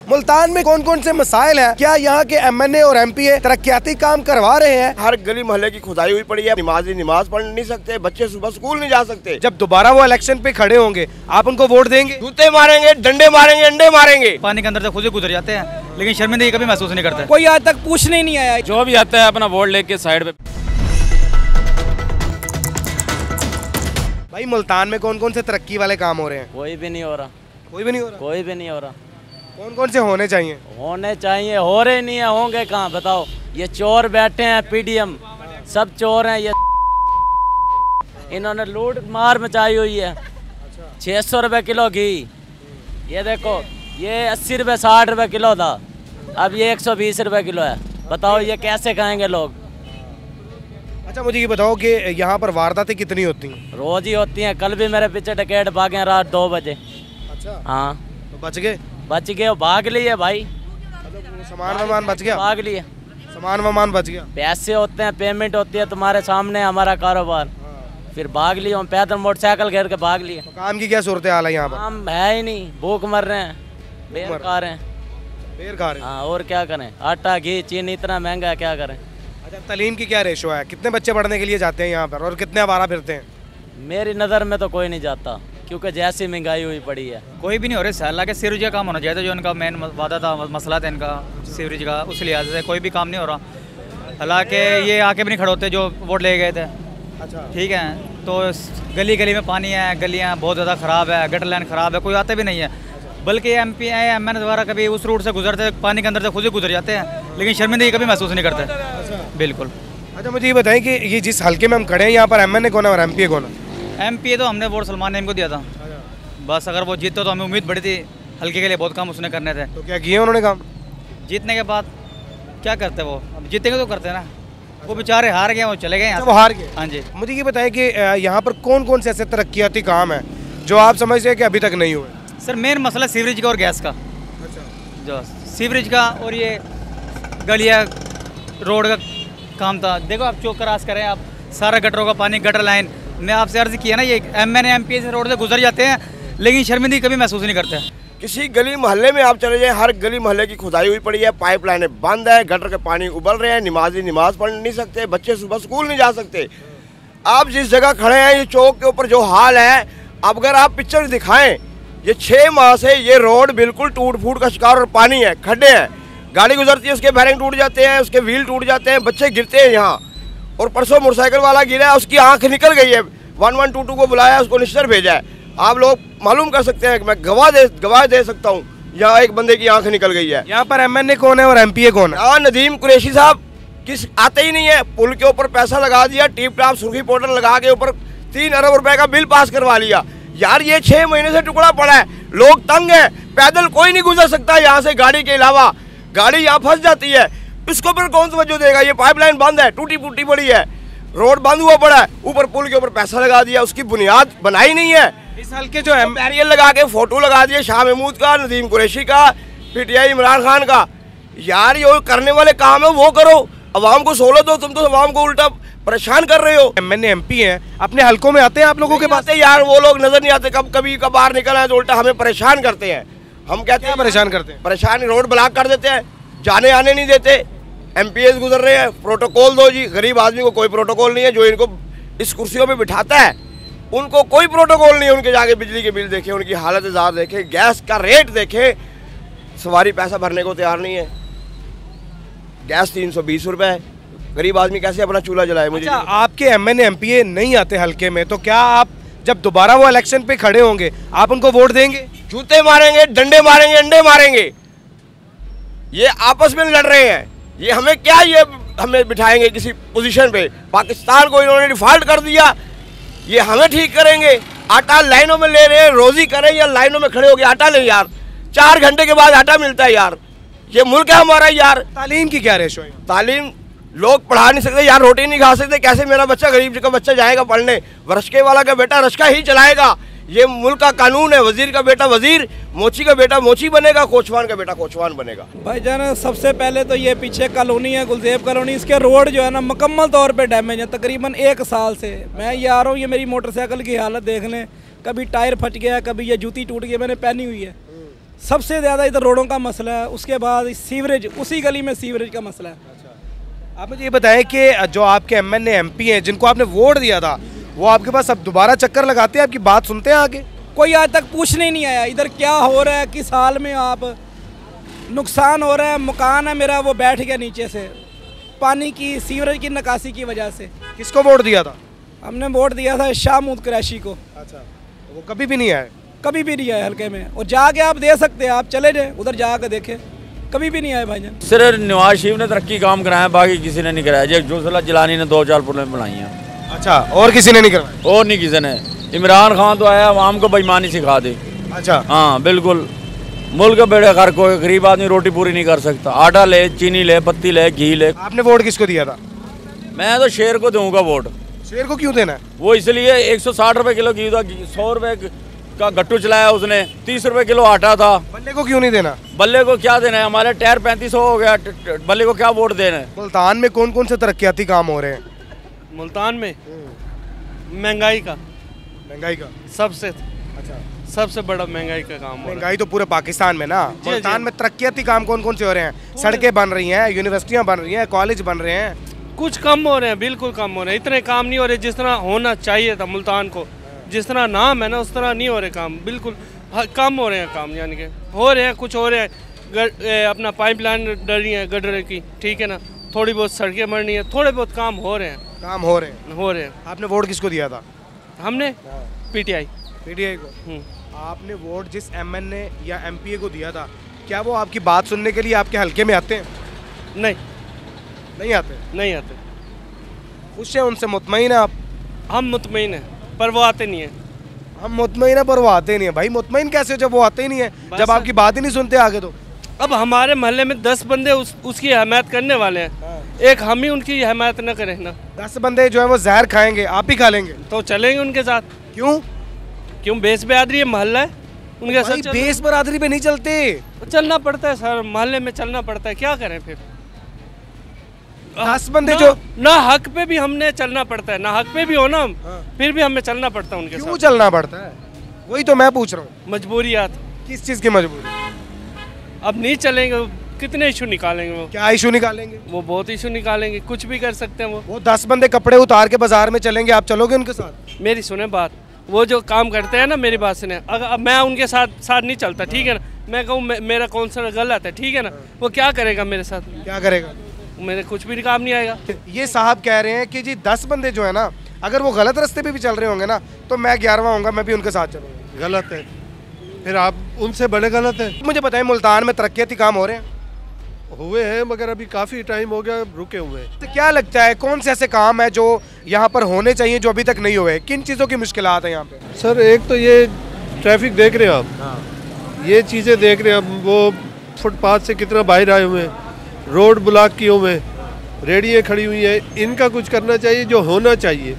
मुल्तान में कौन कौन से मसाइल हैं? क्या यहाँ के MNA और MPA तरक्याती काम करवा रहे हैं? हर गली मोहल्ले की खुदाई हुई पड़ी है, नमाजी नमाज पढ़ नहीं सकते, बच्चे सुबह स्कूल नहीं जा सकते। जब दोबारा वो इलेक्शन पे खड़े होंगे आप उनको वोट देंगे? जूते मारेंगे, डंडे मारेंगे, अंडे मारेंगे। पानी के अंदर से खुद ही गुजर जाते हैं, लेकिन शर्मिंदगी कभी महसूस नहीं करते। कोई आज तक पूछने नहीं आया। जो भी आता है अपना वोट लेके साइड पे। भाई मुल्तान में कौन कौन से तरक्की वाले काम हो रहे हैं? कोई भी नहीं हो रहा। कोई भी नहीं हो रहा? कोई भी नहीं हो रहा। कौन कौन से होने चाहिए? होने चाहिए, हो रहे नहीं है, होंगे कहाँ बताओ। ये चोर बैठे हैं PDM, सब चोर हैं ये। इन्होंने लूट मार मचाई हुई है। 600 रुपये किलो घी, ये देखो ये 80 रुपये 60 रुपये किलो था, अब ये 120 रुपये किलो है। बताओ ये कैसे खाएंगे लोग। अच्छा मुझे ये बताओ कि यहाँ पर वारदातें कितनी होती हैं? रोज ही होती हैं। कल भी मेरे पीछे डकैत भागे रात 2 बजे। अच्छा हाँ तो बच गए? बच गए, भाग लिए भाई। सामान वामान बच गया? भाग लिए, सामान वामान बच गया? पैसे होते हैं, पेमेंट होती है तुम्हारे सामने, हमारा कारोबार। फिर भाग लिए हम, पैदल मोटरसाइकिल घेर के भाग लिए। तो काम की क्या सूरत हाल है यहाँ पर? काम है ही नहीं, भूख मर रहे हैं, बेर खा रहे हैं। बेर खा रहे हैं? हाँ और क्या करें, आटा घी चीनी इतना महंगा है, क्या करें। अच्छा तालीम की क्या रेशो है? कितने बच्चे पढ़ने के लिए जाते हैं यहाँ पर और कितने आवारा फिरते हैं? मेरी नज़र में तो कोई नहीं जाता, क्योंकि जैसी महंगाई हुई पड़ी है। कोई भी नहीं हो रहा है। हालांकि सीवरेज का काम होना चाहिए था, जो इनका मेन वादा था, मसला था इनका सीवरेज का, उस लिहाज से कोई भी काम नहीं हो रहा। हालांकि ये आके भी नहीं खड़े होते जो वोट ले गए थे। अच्छा ठीक है, तो गली गली में पानी है, गलियाँ बहुत ज़्यादा ख़राब है, गटर लाइन ख़राब है, कोई आता भी नहीं है। बल्कि MPA MNA द्वारा कभी उस रूट से गुजरते, पानी के अंदर से खुद ही गुजर जाते हैं, लेकिन शर्मिंदगी कभी महसूस नहीं करते। बिल्कुल। अच्छा मुझे ये बताएं कि ये जिस हल्के में हम खड़े हैं यहाँ पर MNA कौन है और MPA कौन है? MPA तो हमने वोट सलमान नईम को दिया था। बस अगर वो जीतते तो हमें उम्मीद बड़ी थी, हल्के के लिए बहुत काम उसने करने थे। तो क्या किए उन्होंने काम? जीतने के बाद क्या करते वो, अब जीतेंगे तो करते हैं ना। वो बेचारे हार गए, वो चले गए यहाँ वो से। हार गए? हाँ जी। मुझे ये बताएं कि यहाँ पर कौन कौन से ऐसे तरक्याती काम है जो आप समझते हैं कि अभी तक नहीं हुए? सर मेन मसला सीवरेज का और गैस का। अच्छा जो सीवरेज का और ये गलिया रोड का काम था। देखो आप चौक क्रॉस करें, आप सारा गटरों का पानी, गटर लाइन, मैं आपसे अर्ज किया ना, ये MNA MPA से रोड से गुजर जाते हैं, लेकिन शर्मिंदगी कभी महसूस नहीं करते। किसी गली मोहल्ले में आप चले जाएं, हर गली मोहल्ले की खुदाई हुई पड़ी है, पाइपलाइनें बंद है, गटर के पानी उबल रहे हैं, नमाजी नमाज पढ़ नहीं सकते, बच्चे सुबह स्कूल नहीं जा सकते। आप जिस जगह खड़े हैं, ये चौक के ऊपर जो हाल है, अब अगर आप पिक्चर दिखाएं, ये 6 माह से ये रोड बिल्कुल टूट फूट का शिकार और पानी है, खड्डे हैं, गाड़ी गुजरती है उसके बैरिंग टूट जाते हैं, उसके व्हील टूट जाते हैं, बच्चे गिरते हैं यहाँ। और परसों मोटरसाइकिल वाला गिरा है, उसकी आंख निकल गई है, 1122 को बुलाया, उसको निश्चर भेजा है। आप लोग मालूम कर सकते हैं कि मैं गवाह दे सकता हूँ, यहाँ एक बंदे की आंख निकल गई है। यहाँ पर MNA कौन है और MPA कौन है? हाँ नदीम कुरैशी साहब किस आते ही नहीं है, पुल के ऊपर पैसा लगा दिया, टिप टाप सुर्खी पाउडर लगा के ऊपर 3 अरब रुपए का बिल पास करवा लिया। यार ये 6 महीने से टुकड़ा पड़ा है, लोग तंग है, पैदल कोई नहीं गुजर सकता यहाँ से, गाड़ी के अलावा गाड़ी यहाँ फंस जाती है, इसको फिर कौन तवज्जो देगा? ये पाइपलाइन बंद है, टूटी फूटी पड़ी है, रोड बंद हुआ पड़ा है, ऊपर पुल के ऊपर पैसा लगा दिया, उसकी बुनियाद बनाई नहीं है। इस हल्के जो बैरियर लगा के फोटो लगा दिए शाह महमूद का, नदीम कुरैशी का, PTI इमरान खान का। यार ये करने वाले काम है वो करो, अवाम को सहूलत दो, तुम तो अवाम को उल्टा परेशान कर रहे हो। MNA MPA हैं, अपने हल्कों में आते हैं आप लोगों के पास? यार वो लोग नजर नहीं आते, कभी कभार निकल आए तो उल्टा हमें परेशान करते हैं। हम कहते हैं परेशान करते हैं? परेशान, रोड ब्लॉक कर देते हैं, जाने आने नहीं देते, MPAs गुजर रहे हैं, प्रोटोकॉल दो जी। गरीब आदमी को कोई प्रोटोकॉल नहीं है, जो इनको इस कुर्सियों पे बिठाता है उनको कोई प्रोटोकॉल नहीं है। उनके जाके बिजली के बिल देखे, उनकी हालत ज़ार देखे, गैस का रेट देखे, सवारी पैसा भरने को तैयार नहीं है। गैस 320 रुपये है, गरीब आदमी कैसे अपना चूल्हा जलाए? मुझे अच्छा, आपके MNA MPA नहीं आते हल्के में, तो क्या आप जब दोबारा वो इलेक्शन पे खड़े होंगे आप उनको वोट देंगे? जूते मारेंगे, डंडे मारेंगे, अंडे मारेंगे। ये आपस में लड़ रहे हैं, ये हमें क्या, ये हमें बिठाएंगे किसी पोजीशन पे? पाकिस्तान को इन्होंने डिफॉल्ट कर दिया, ये हमें ठीक करेंगे? आटा लाइनों में ले रहे हैं, रोजी करें या लाइनों में खड़े हो गए आटा लें? यार 4 घंटे के बाद आटा मिलता है यार, ये मुल्क है हमारा यार। तालीम की क्या रेशो है? तालीम लोग पढ़ा नहीं सकते यार, रोटी नहीं खा सकते, कैसे मेरा बच्चा, गरीब का बच्चा जाएगा पढ़ने? रश्के वाला का बेटा रश्का ही चलाएगा, ये मुल्क का कानून है। वजीर का बेटा वजीर, मोची का बेटा मोची बनेगा, कोचवान का बेटा कोचवान बनेगा। भाईजान सबसे पहले तो ये पीछे कॉलोनी है, गुलजेब कॉलोनी, इसके रोड जो है ना मुकम्मल तौर पे डैमेज है। तकरीबन 1 साल से मैं ये आ रहा हूँ, ये मेरी मोटरसाइकिल की हालत देख लें, कभी टायर फट गया, कभी ये जूती टूट गई, मैंने पहनी हुई है। सबसे ज़्यादा इधर रोडों का मसला है, उसके बाद सीवरेज, उसी गली में सीवरेज का मसला है। आप मुझे ये बताएं कि जो आपके एमएनए एमपी हैं जिनको आपने वोट दिया था, वो आपके पास अब दोबारा चक्कर लगाते हैं, आपकी बात सुनते हैं आगे? कोई आज तक पूछने नहीं आया इधर क्या हो रहा है, किस हाल में आप, नुकसान हो रहा है। मकान है मेरा, वो बैठ गया नीचे से, पानी की सीवरेज की निकासी की वजह से। किसको वोट दिया था? हमने वोट दिया था शाहमूद कुरैशी को। अच्छा, वो कभी भी नहीं आए? कभी भी नहीं आए हल्के में, और जाके आप दे सकते हैं, आप चले जाए उधर जाकर देखें, कभी भी नहीं आए भाईजान। सिर्फ नवाज शरीफ ने तरक्की काम कराया, बाकी किसी ने नहीं कराया। जो जुलसला जिलानी ने 2-4 पुलें बनाई हैं। अच्छा, और किसी ने नहीं करवाया? और नहीं किसी ने। इमरान खान तो आया आवाम को बेईमानी सिखा दी। अच्छा, हाँ बिल्कुल, मुल्क बेड़े घर कोई गरीब आदमी रोटी पूरी नहीं कर सकता। आटा ले, चीनी ले, पत्ती ले, घी ले। आपने वोट किसको दिया था? मैं तो शेर को दूंगा वोट। शेर को क्यों देना है? वो इसलिए 160 रुपए किलो घी था, 100 रुपए का गट्टू चलाया उसने, 30 रुपए किलो आटा था। बल्ले को क्यों नहीं देना? बल्ले को क्या देना है, हमारे टायर 3500 हो गया, बल्ले को क्या वोट देना है। मुल्तान में कौन कौन से तरक्याती काम हो रहे हैं? मुल्तान में महंगाई का, महंगाई का सबसे अच्छा, सबसे बड़ा महंगाई का काम हो रहा महंगाई तो पूरे पाकिस्तान में ना। मुल्तान में तरक्याती काम कौन कौन से हो रहे हैं? सड़कें बन रही हैं, यूनिवर्सिटियां बन रही हैं, कॉलेज बन रहे हैं। है। कुछ कम हो रहे हैं, बिल्कुल कम हो रहे हैं। इतने काम नहीं हो रहे जिस तरह होना चाहिए था मुल्तान को। जिस तरह नाम है ना, उस तरह नहीं हो रहे काम, बिल्कुल कम हो रहे हैं काम। यानी कि हो रहे हैं, कुछ हो रहे हैं। अपना पाइपलाइन डल रही है गटर की, ठीक है ना, थोड़ी बहुत सड़कें बन रही हैं, थोड़े बहुत काम हो रहे हैं। काम हो रहे हैं। आपने वोट किसको दिया था? हमने पीटीआई को। आपने वोट जिस एमएनए या एमपीए को दिया था, क्या वो आपकी बात सुनने के लिए आपके हल्के में आते हैं? नहीं आते। खुश हैं उनसे, मुतमईन है आप? हम मुतमईन हैं, पर वो आते नहीं है। हम मुतमईन है पर वो आते नहीं है। भाई मुतमईन कैसे हो जब वो आते ही नहीं है, जब आपकी बात ही नहीं सुनते आगे तो? अब हमारे मोहल्ले में 10 बंदे उसकी हमायत करने वाले हैं, एक हम ही उनकी हमायत न करें ना। 10 बंदे जो है वो जहर खाएंगे, आप ही खा लेंगे? तो चलेंगे उनके साथ। क्यों बेस बिरादरी है, मोहल्ला है, उनके साथ बेस बरादरी पे नहीं चलते। चलना पड़ता है सर, मोहल्ले में चलना पड़ता है, क्या करें फिर। 10 बंदे जो ना हक पे भी हमने चलना पड़ता है, ना हक पे भी हो ना हम, फिर भी हमें चलना पड़ता है उनके साथ। क्यों चलना पड़ता है? वही तो मैं पूछ रहा हूँ। मजबूरियात। किस चीज़ की मजबूरी? अब नहीं चलेंगे, कितने इशू निकालेंगे वो? क्या इशू निकालेंगे? वो बहुत इशू निकालेंगे, कुछ भी कर सकते हैं वो। 10 बंदे कपड़े उतार के बाजार में चलेंगे, आप चलोगे उनके साथ? मेरी सुने बात, वो जो काम करते हैं ना, मेरी बात सुने। अगर मैं उनके साथ नहीं चलता, ठीक है ना, मैं कहूँ मेरा काउंसलर गलत है, ठीक है ना, वो क्या करेगा मेरे साथ? क्या करेगा? मेरे कुछ भी काम नहीं आएगा। ये साहब कह रहे हैं कि जी 10 बंदे जो है ना, अगर वो गलत रास्ते पे भी चल रहे होंगे ना, तो मैं 11वां होऊंगा, मैं भी उनके साथ चलूंगा। गलत है, फिर आप उनसे बड़े गलत है। मुझे बताएं, मुल्तान में तरक्याती काम हो रहे हैं? हुए हैं, मगर अभी काफ़ी टाइम हो गया रुके हुए हैं। तो क्या लगता है कौन से ऐसे काम है जो यहाँ पर होने चाहिए जो अभी तक नहीं हुए? किन चीज़ों की मुश्किलात है यहाँ पे? सर एक तो ये ट्रैफिक देख रहे हैं आप, ये चीज़ें देख रहे हैं आप, वो फुटपाथ से कितना बाहर आए हुए हैं, रोड ब्लॉक किए हुए हैं, रेडियाँ खड़ी हुई है। इनका कुछ करना चाहिए जो होना चाहिए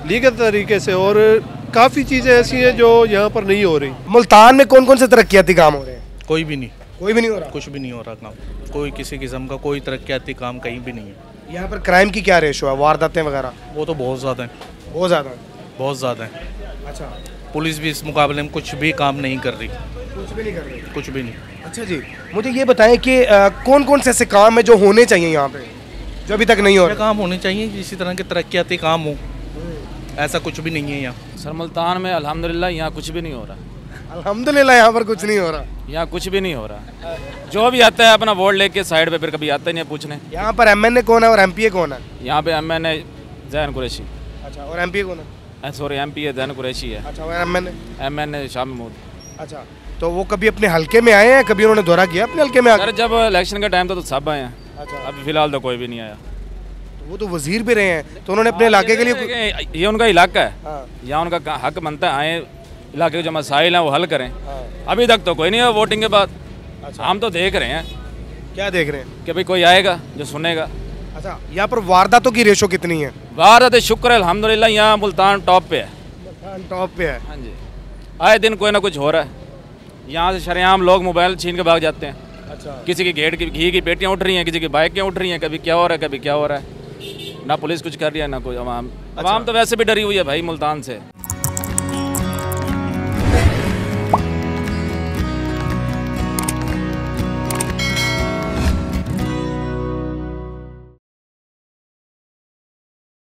लीगल तरीके से, और काफ़ी चीज़ें ऐसी हैं जो यहाँ पर नहीं हो रही। मुल्तान में कौन कौन से तरक्याती काम हो रहे हैं? कोई भी नहीं हो रहा? कुछ भी नहीं हो रहा काम, कोई किसी किस्म का कोई तरक्याती काम कहीं भी नहीं है। यहाँ पर क्राइम की क्या रेशो है, वारदातें वगैरह? वो तो बहुत ज़्यादा है, बहुत ज़्यादा है। अच्छा, पुलिस भी इस मुकाबले में कुछ भी काम नहीं कर रही, कुछ भी नहीं कर रही? कुछ भी नहीं। अच्छा जी, मुझे ये बताएं कि कौन कौन से ऐसे काम है जो होने चाहिए यहाँ पे जो अभी तक नहीं हो रहे? काम होने चाहिए इसी तरह के तरक्याती काम हो, ऐसा कुछ भी नहीं है यहाँ। सर मुल्तान में अल्हम्दुलिल्लाह यहाँ कुछ भी नहीं हो रहा। अल्हम्दुलिल्लाह यहाँ पर कुछ नहीं हो रहा? यहाँ कुछ भी नहीं हो रहा। जो भी आता है अपना वोट लेके साइड पे, फिर कभी आता ही नहीं पूछने। यहाँ पर एमएनए कौन है और एमपीए कौन है? यहाँ पे एमएनए जैन कुरैशी। अच्छा, और एमपीए कौन है? सॉरी, एमपीए जैन कुरैशी है। अच्छा, और एमएनए शाह महमूद। अच्छा, तो वो कभी अपने हल्के में आए हैं, कभी उन्होंने दौरा किया अपने हल्के में आकर? सर जब इलेक्शन का टाइम था तो सब आए हैं। अच्छा, अभी फिलहाल तो कोई भी नहीं आया। वो तो वजीर भी रहे हैं, तो उन्होंने अपने इलाके के लिए, ये उनका इलाका है, हाँ, यहाँ उनका हक बनता है आए इलाके के जो मसाइल हैं वो हल करें। अभी तक तो कोई नहीं है वोटिंग के बाद। अच्छा, हम तो देख रहे हैं। क्या देख रहे हैं? कि भाई कोई आएगा जो सुनेगा। अच्छा, यहाँ पर वारदातों की रेशो कितनी है? वारदात शुक्र है अल्हम्दुलिल्लाह, यहाँ मुल्तान टॉप पे है। टॉप पे है? हाँ जी, आए दिन कोई ना कुछ हो रहा है। यहाँ से शरेआम लोग मोबाइल छीन के भाग जाते हैं। अच्छा, किसी की गेट की घी की पेटियाँ उठ रही हैं, किसी की बाइकें उठ रही हैं, कभी क्या हो रहा है, कभी क्या हो रहा है। ना पुलिस कुछ कर रही है, ना कोई अवाम। अवाम तो वैसे भी डरी हुई है भाई मुल्तान से।